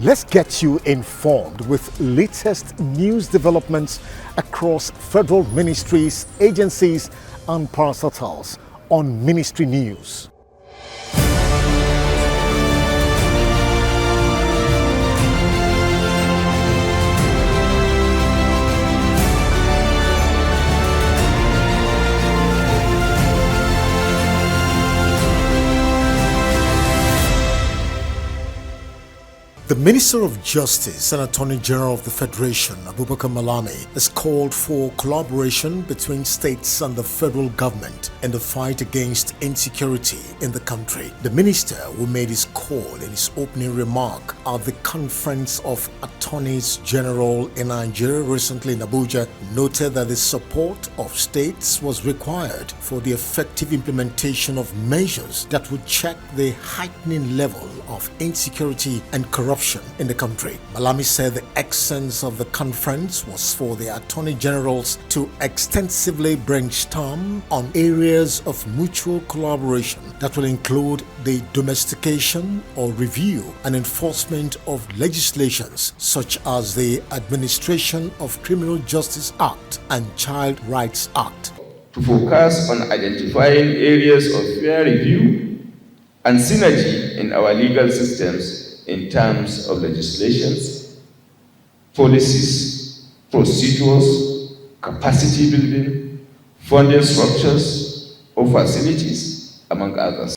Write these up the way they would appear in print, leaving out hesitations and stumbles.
Let's get you informed with latest news developments across federal ministries, agencies, and parastatals on Ministry News. The Minister of Justice and Attorney General of the Federation, Abubakar Malami, has called for collaboration between states and the federal government in the fight against insecurity in the country. The minister, who made his call in his opening remark at the Conference of Attorneys General in Nigeria recently in Abuja, noted that the support of states was required for the effective implementation of measures that would check the heightening level of insecurity and corruption in the country. Malami said the essence of the conference was for the Attorney Generals to extensively brainstorm on areas of mutual collaboration that will include the domestication or review and enforcement of legislations such as the Administration of Criminal Justice Act and Child Rights Act. To focus on identifying areas of fair review and synergy in our legal systems in terms of legislations, policies, procedures, capacity building, funding structures, or facilities, among others.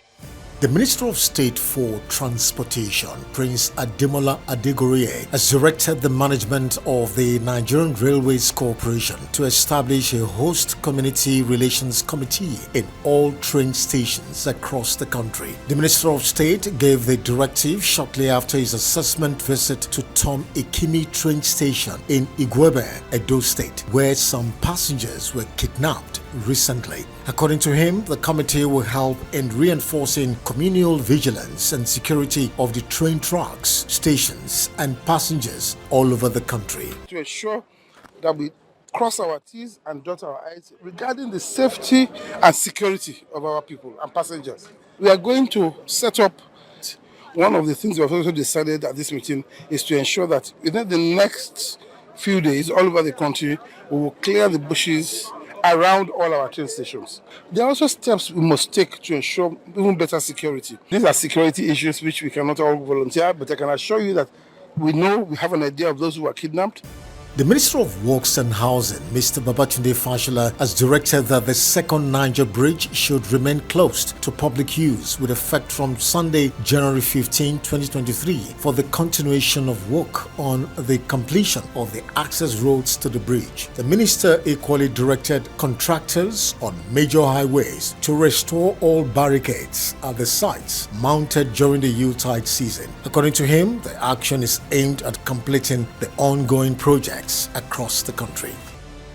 The Minister of State for Transportation, Prince Ademola Adegoriye, has directed the management of the Nigerian Railways Corporation to establish a host community relations committee in all train stations across the country. The Minister of State gave the directive shortly after his assessment visit to Tom Ikimi train station in Igwebe, Edo State, where some passengers were kidnapped recently. According to him, the committee will help in reinforcing communal vigilance and security of the train tracks, stations, and passengers all over the country. To ensure that we cross our T's and dot our I's regarding the safety and security of our people and passengers. We are going to set up. One of the things we have also decided at this meeting is to ensure that within the next few days, all over the country, we will clear the bushes around all our train stations. There are also steps we must take to ensure even better security. These are security issues which we cannot all volunteer, but I can assure you that we have an idea of those who are kidnapped. The Minister of Works and Housing, Mr. Babatunde Fashola, has directed that the second Niger Bridge should remain closed to public use with effect from Sunday, January 15, 2023 for the continuation of work on the completion of the access roads to the bridge. The Minister equally directed contractors on major highways to restore all barricades at the sites mounted during the Yuletide season. According to him, the action is aimed at completing the ongoing project across the country.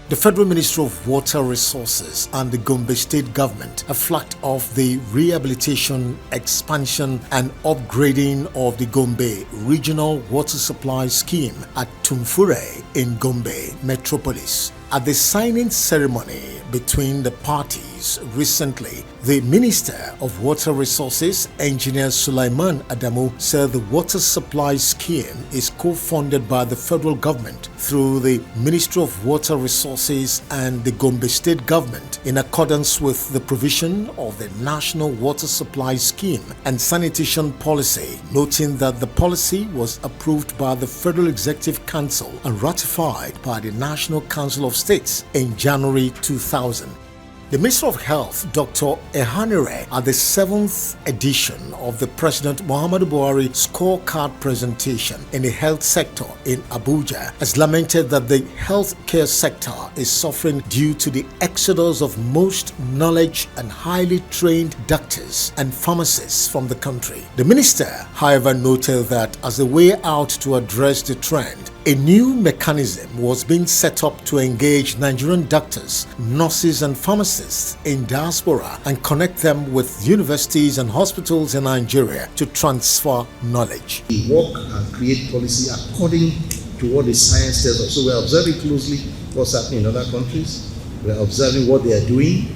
The Federal Ministry of Water Resources and the Gombe State Government have flagged off the rehabilitation, expansion and upgrading of the Gombe Regional Water Supply Scheme at Tumfure in Gombe Metropolis. At the signing ceremony between the parties recently, the Minister of Water Resources, Engineer Sulaiman Adamu, said the water supply scheme is co-funded by the federal government through the Ministry of Water Resources and the Gombe State Government in accordance with the provision of the National Water Supply Scheme and Sanitation Policy, noting that the policy was approved by the Federal Executive Council and ratified by the National Council of States in January 2000. The Minister of Health, Dr. Ehanire, at the 7th edition of the President Muhammadu Buhari scorecard presentation in the health sector in Abuja, has lamented that the healthcare sector is suffering due to the exodus of most knowledge and highly trained doctors and pharmacists from the country. The minister, however, noted that as a way out to address the trend, a new mechanism was being set up to engage Nigerian doctors, nurses and pharmacists in diaspora and connect them with universities and hospitals in Nigeria to transfer knowledge. We work and create policy according to what the science tells us. So we're observing closely what's happening in other countries. We're observing what they are doing,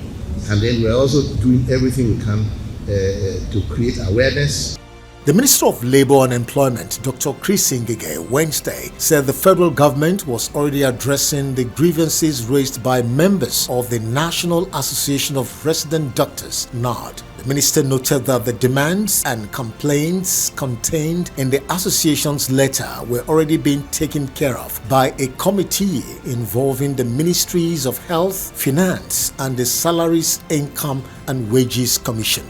and then we're also doing everything we can to create awareness. The Minister of Labour and Employment, Dr. Chris Ngige, Wednesday said the federal government was already addressing the grievances raised by members of the National Association of Resident Doctors, NARD. The minister noted that the demands and complaints contained in the association's letter were already being taken care of by a committee involving the Ministries of Health, Finance, and the Salaries, Income and Wages Commission.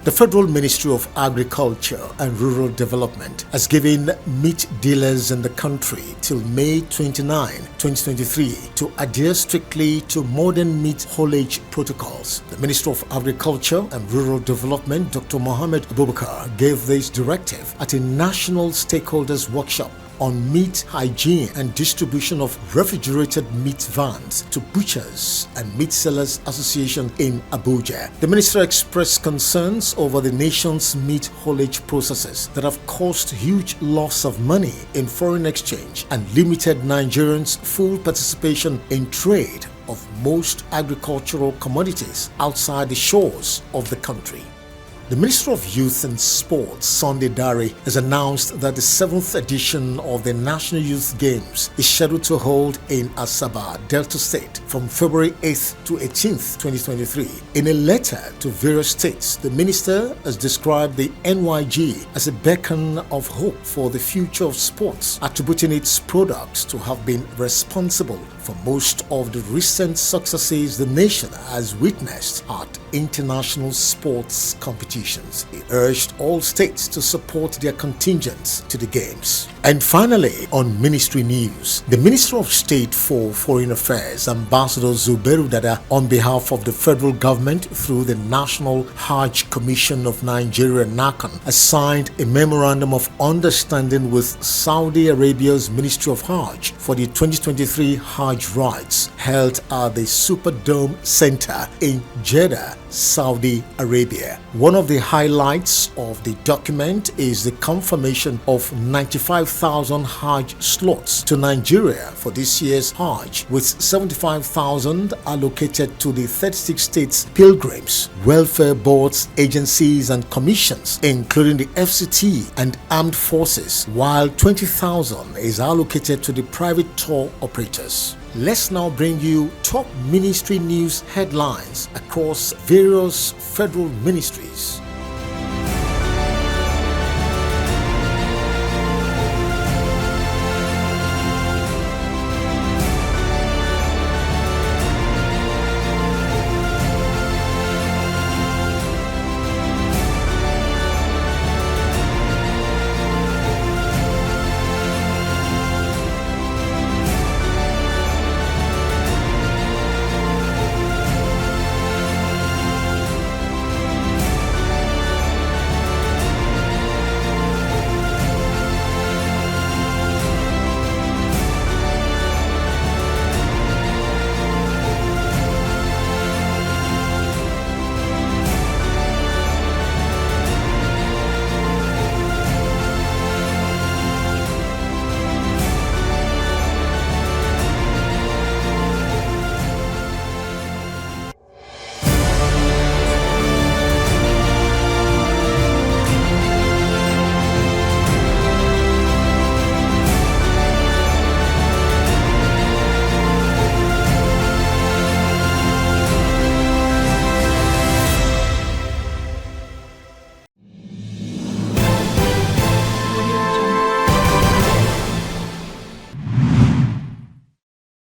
The Federal Ministry of Agriculture and Rural Development has given meat dealers in the country till May 29, 2023 to adhere strictly to modern meat haulage protocols. The Minister of Agriculture and Rural Development, Dr. Mohammed Abubakar, gave this directive at a national stakeholders workshop on meat hygiene and distribution of refrigerated meat vans to Butchers and Meat Sellers Association in Abuja. The minister expressed concerns over the nation's meat haulage processes that have caused huge loss of money in foreign exchange and limited Nigerians' full participation in trade of most agricultural commodities outside the shores of the country. The Minister of Youth and Sports, Sunday Dare, has announced that the 7th edition of the National Youth Games is scheduled to hold in Asaba, Delta State from February 8th to 18th, 2023. In a letter to various states, the minister has described the NYG as a beacon of hope for the future of sports, attributing its products to have been responsible for most of the recent successes the nation has witnessed at international sports competitions. He urged all states to support their contingents to the games. And finally, on ministry news, the Minister of State for Foreign Affairs, Ambassador Zubairu Dada, on behalf of the federal government through the National Hajj Commission of Nigeria, NACON, has signed a memorandum of understanding with Saudi Arabia's Ministry of Hajj for the 2023 Hajj rites held at the Superdome Center in Jeddah, Saudi Arabia. One of the highlights of the document is the confirmation of 95,000 Hajj slots to Nigeria for this year's Hajj, with 75,000 allocated to the 36 states pilgrims, welfare boards, agencies and commissions, including the FCT and armed forces, while 20,000 is allocated to the private tour operators. Let's now bring you top ministry news headlines across various federal ministries.